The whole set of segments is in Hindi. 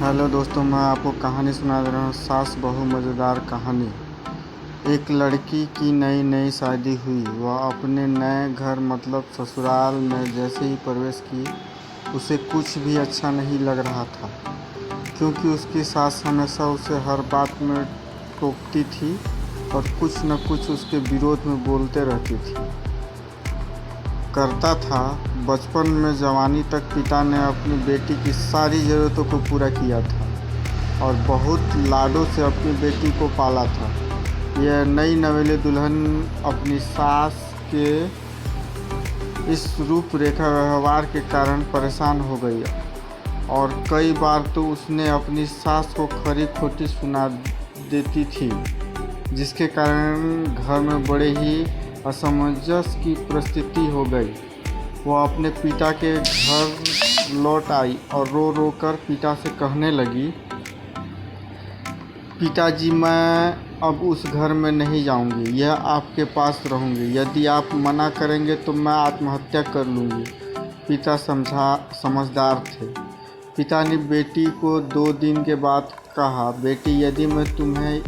हेलो दोस्तों, मैं आपको कहानी सुना दे रहा हूँ। सास बहू मज़ेदार कहानी। एक लड़की की नई नई शादी हुई। वह अपने नए घर मतलब ससुराल में जैसे ही प्रवेश की, उसे कुछ भी अच्छा नहीं लग रहा था, क्योंकि उसकी सास हमेशा उसे हर बात में टोकती थी और कुछ न कुछ उसके विरोध में बोलते रहती थी। करता था। बचपन में जवानी तक पिता ने अपनी बेटी की सारी ज़रूरतों को पूरा किया था और बहुत लाडों से अपनी बेटी को पाला था। यह नई नवेली दुल्हन अपनी सास के इस रूपरेखा व्यवहार के कारण परेशान हो गई और कई बार तो उसने अपनी सास को खरी खोटी सुना देती थी, जिसके कारण घर में बड़े ही असमंजस की परिस्थिति हो गई। वह अपने पिता के घर लौट आई और रो रो कर पिता से कहने लगी, पिताजी, मैं अब उस घर में नहीं जाऊंगी, यह आपके पास रहूंगी। यदि आप मना करेंगे तो मैं आत्महत्या कर लूँगी। पिता समझदार थे। पिता ने बेटी को 2 दिन के बाद कहा, बेटी, यदि मैं तुम्हें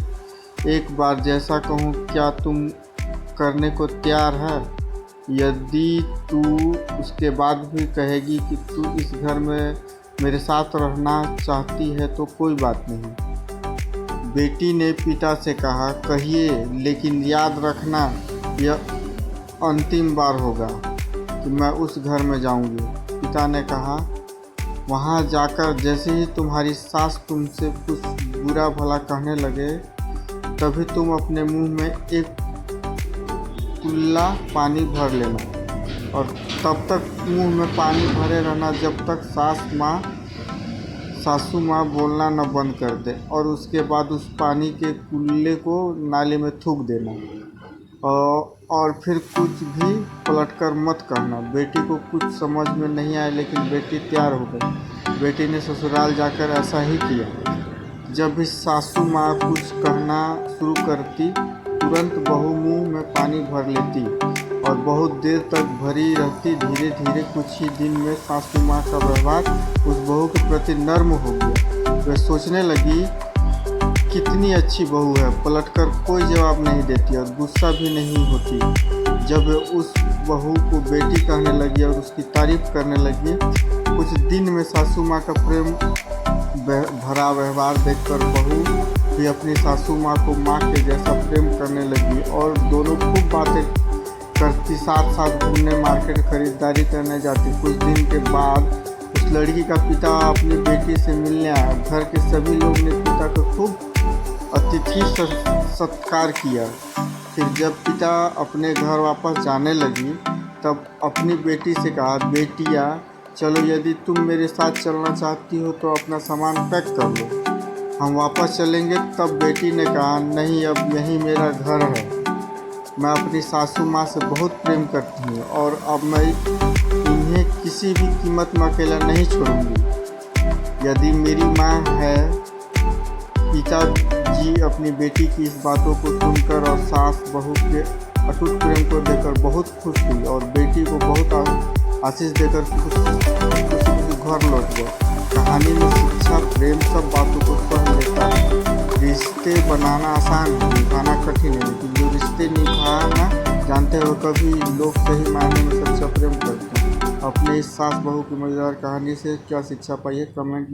एक बार जैसा कहूँ, क्या तुम करने को तैयार है? यदि तू उसके बाद भी कहेगी कि तू इस घर में मेरे साथ रहना चाहती है तो कोई बात नहीं। बेटी ने पिता से कहा, कहिए, लेकिन याद रखना यह अंतिम बार होगा कि मैं उस घर में जाऊंगी। पिता ने कहा, वहाँ जाकर जैसे ही तुम्हारी सास तुमसे कुछ बुरा भला कहने लगे, तभी तुम अपने मुंह में एक कुल्ला पानी भर लेना और तब तक मुंह में पानी भरे रहना जब तक सासू माँ बोलना न बंद कर दे, और उसके बाद उस पानी के कुल्ले को नाले में थूक देना और फिर कुछ भी पलटकर मत कहना। बेटी को कुछ समझ में नहीं आया, लेकिन बेटी तैयार हो गई। बेटी ने ससुराल जाकर ऐसा ही किया। जब भी सासू माँ कुछ कहना शुरू करती, तुरंत बहू मुंह में पानी भर लेती और बहुत देर तक भरी रहती। धीरे धीरे कुछ ही दिन में सासू माँ का व्यवहार उस बहू के प्रति नर्म हो गया। वह सोचने लगी, कितनी अच्छी बहू है, पलटकर कोई जवाब नहीं देती और गुस्सा भी नहीं होती। जब वह उस बहू को बेटी कहने लगी और उसकी तारीफ करने लगी, कुछ दिन में सासू माँ का प्रेम भरा व्यवहार देखकर बहू भी अपनी सासू माँ को माँ के जैसा प्रेम करने लगी और दोनों खूब बातें करती, साथ साथ घूमने, मार्केट खरीदारी करने जाती। कुछ दिन के बाद उस लड़की का पिता अपनी बेटी से मिलने आया। घर के सभी लोग ने पिता को खूब अतिथि सत्कार किया। फिर जब पिता अपने घर वापस जाने लगी, तब अपनी बेटी से कहा, बेटिया, चलो, यदि तुम मेरे साथ चलना चाहती हो तो अपना सामान पैक कर लो, हम वापस चलेंगे। तब बेटी ने कहा, नहीं, अब यही मेरा घर है। मैं अपनी सासू माँ से बहुत प्रेम करती हूँ और अब मैं इन्हें किसी भी कीमत में अकेला नहीं छोड़ूंगी। यदि मेरी माँ है। पिताजी अपनी बेटी की इस बातों को सुनकर और सास बहू के अटूट प्रेम को देखकर बहुत खुश हुई और बेटी को बहुत आशीष देकर खुशी घर लौट गए। कहानी में शिक्षा, प्रेम, सब बातों को सह लेता है। रिश्ते बनाना आसान है, निभाना कठिन है, लेकिन जो रिश्ते निभाना जानते हो, कभी लोग सही मायने में सच्चा प्रेम करते हैं। अपने इस सास बहू की मज़ेदार कहानी से क्या शिक्षा पाई है, कमेंट